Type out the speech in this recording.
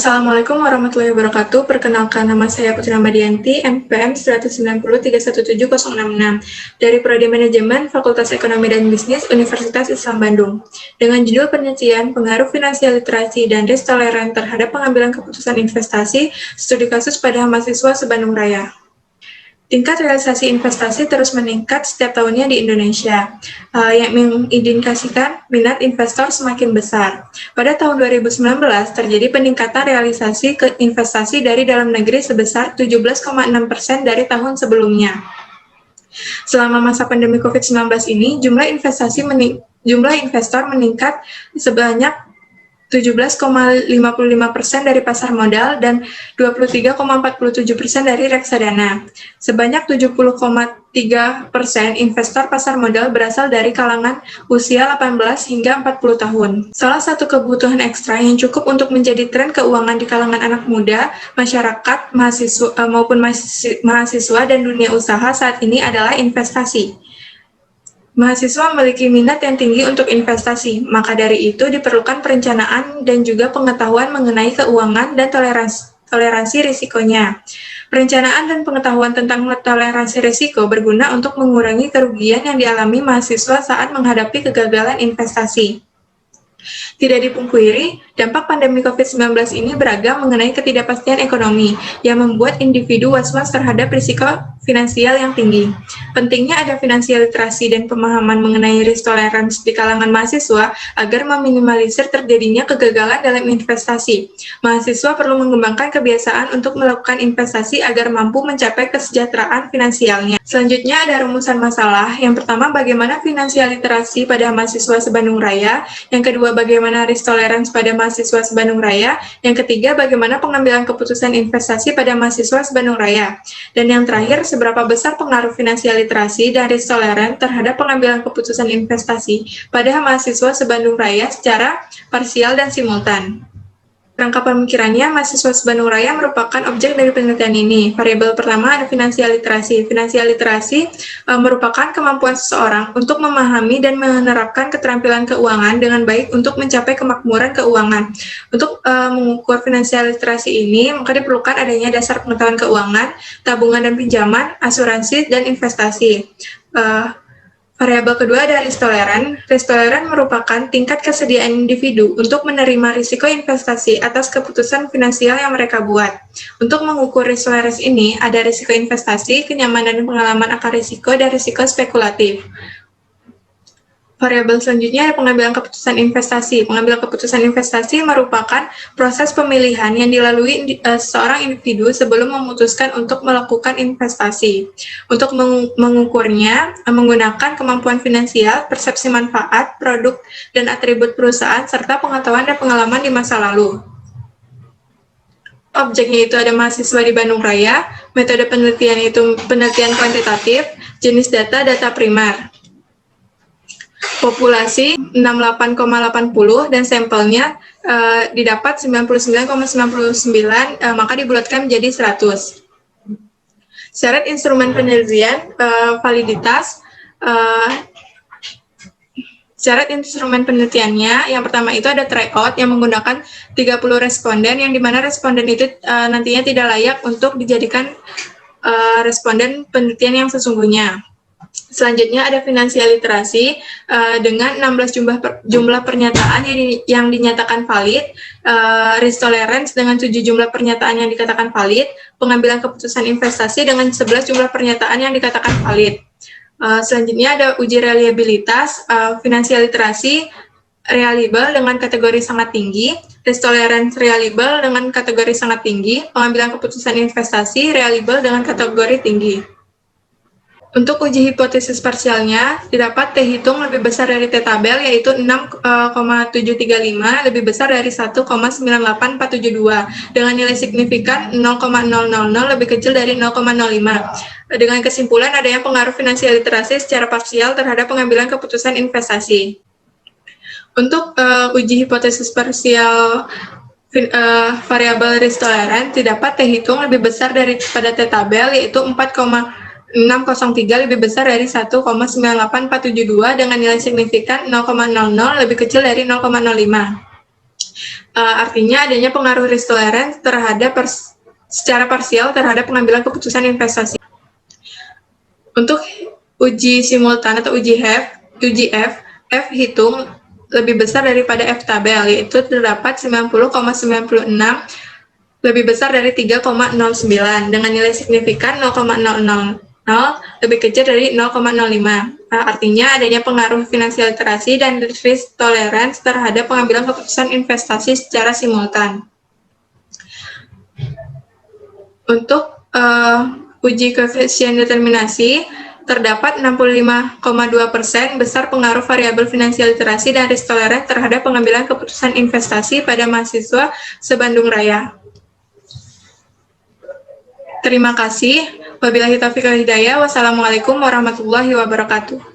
Assalamualaikum warahmatullahi wabarakatuh. Perkenalkan, nama saya Putri Mbadianti, MPM 190317066 dari Prodi Manajemen Fakultas Ekonomi dan Bisnis Universitas Islam Bandung dengan judul penelitian pengaruh finansial literasi dan risk tolerant terhadap pengambilan keputusan investasi studi kasus pada mahasiswa se-Bandung Raya. Tingkat realisasi investasi terus meningkat setiap tahunnya di Indonesia, yang mengindikasikan minat investor semakin besar. Pada tahun 2019, terjadi peningkatan realisasi ke investasi dari dalam negeri sebesar 17,6% dari tahun sebelumnya. Selama masa pandemi COVID-19 ini, jumlah investor meningkat sebanyak 17,55% dari pasar modal dan 23,47% dari reksadana. Sebanyak 70,3% investor pasar modal berasal dari kalangan usia 18 hingga 40 tahun. Salah satu kebutuhan ekstra yang cukup untuk menjadi tren keuangan di kalangan anak muda, masyarakat, mahasiswa dan dunia usaha saat ini adalah investasi. Mahasiswa memiliki minat yang tinggi untuk investasi, maka dari itu diperlukan perencanaan dan juga pengetahuan mengenai keuangan dan toleransi risikonya. Perencanaan dan pengetahuan tentang toleransi risiko berguna untuk mengurangi kerugian yang dialami mahasiswa saat menghadapi kegagalan investasi. Tidak dipungkiri, dampak pandemi COVID-19 ini beragam mengenai ketidakpastian ekonomi yang membuat individu was-was terhadap risiko finansial yang tinggi. Pentingnya ada finansial literasi dan pemahaman mengenai risk tolerance di kalangan mahasiswa agar meminimalisir terjadinya kegagalan dalam investasi. Mahasiswa perlu mengembangkan kebiasaan untuk melakukan investasi agar mampu mencapai kesejahteraan finansialnya. Selanjutnya ada rumusan masalah. Yang pertama, bagaimana finansial literasi pada mahasiswa se-Bandung Raya. Yang kedua, bagaimana risk tolerance pada mahasiswa se-Bandung Raya. Yang ketiga, bagaimana pengambilan keputusan investasi pada mahasiswa se-Bandung Raya. Dan yang terakhir, seberapa besar pengaruh finansial literasi dan risk tolerance terhadap pengambilan keputusan investasi pada mahasiswa se-Bandung Raya secara parsial dan simultan. Rangka pemikirannya, mahasiswa se-Bandung Raya merupakan objek dari penelitian ini. Variabel pertama ada finansial literasi. Finansial literasi merupakan kemampuan seseorang untuk memahami dan menerapkan keterampilan keuangan dengan baik untuk mencapai kemakmuran keuangan. Untuk mengukur finansial literasi ini, maka diperlukan adanya dasar pengetahuan keuangan, tabungan dan pinjaman, asuransi, dan investasi. Variabel kedua ada risk tolerant. Risk tolerant merupakan tingkat kesediaan individu untuk menerima risiko investasi atas keputusan finansial yang mereka buat. Untuk mengukur risk tolerance ini, ada risiko investasi, kenyamanan dan pengalaman akan risiko, dan risiko spekulatif. Variabel selanjutnya ada pengambilan keputusan investasi. Pengambilan keputusan investasi merupakan proses pemilihan yang dilalui seorang individu sebelum memutuskan untuk melakukan investasi. Untuk mengukurnya, menggunakan kemampuan finansial, persepsi manfaat, produk, dan atribut perusahaan, serta pengetahuan dan pengalaman di masa lalu. Objeknya itu ada mahasiswa di Bandung Raya, metode penelitian itu penelitian kuantitatif, jenis data primer. Populasi 68,80 dan sampelnya didapat 99,99, maka dibulatkan menjadi 100. Syarat instrumen penelitian, validitas. Syarat instrumen penelitiannya, yang pertama itu ada tryout yang menggunakan 30 responden, yang dimana responden itu nantinya tidak layak untuk dijadikan responden penelitian yang sesungguhnya. Selanjutnya ada finansial literasi dengan 16 jumlah pernyataan yang dinyatakan valid, risk tolerance dengan 7 jumlah pernyataan yang dikatakan valid, pengambilan keputusan investasi dengan 11 jumlah pernyataan yang dikatakan valid. Selanjutnya ada uji reliabilitas, finansial literasi reliable dengan kategori sangat tinggi, risk tolerance reliable dengan kategori sangat tinggi, pengambilan keputusan investasi reliable dengan kategori tinggi. Untuk uji hipotesis parsialnya, didapat T hitung lebih besar dari T tabel, yaitu 6,735 lebih besar dari 1,98472, dengan nilai signifikan 0,000 lebih kecil dari 0,05. Dengan kesimpulan adanya pengaruh finansial literasi secara parsial terhadap pengambilan keputusan investasi. Untuk uji hipotesis parsial variabel risk tolerance, didapat T hitung lebih besar daripada T tabel, yaitu 4,603 lebih besar dari 1,98472 dengan nilai signifikan 0,00 lebih kecil dari 0,05. Artinya adanya pengaruh risk tolerance secara parsial terhadap pengambilan keputusan investasi. Untuk uji simultan atau uji F hitung lebih besar daripada F tabel, yaitu terdapat 90,96 lebih besar dari 3,09 dengan nilai signifikan 0,000 lebih kecil dari 0,05. Artinya adanya pengaruh finansial literasi dan risk tolerance terhadap pengambilan keputusan investasi secara simultan. Untuk uji koefisien determinasi, terdapat 65,2% besar pengaruh variabel finansial literasi dan risk tolerance terhadap pengambilan keputusan investasi pada mahasiswa se-Bandung Raya. Terima kasih. Wabillahi taufiq wal hidayah. Wassalamualaikum warahmatullahi wabarakatuh.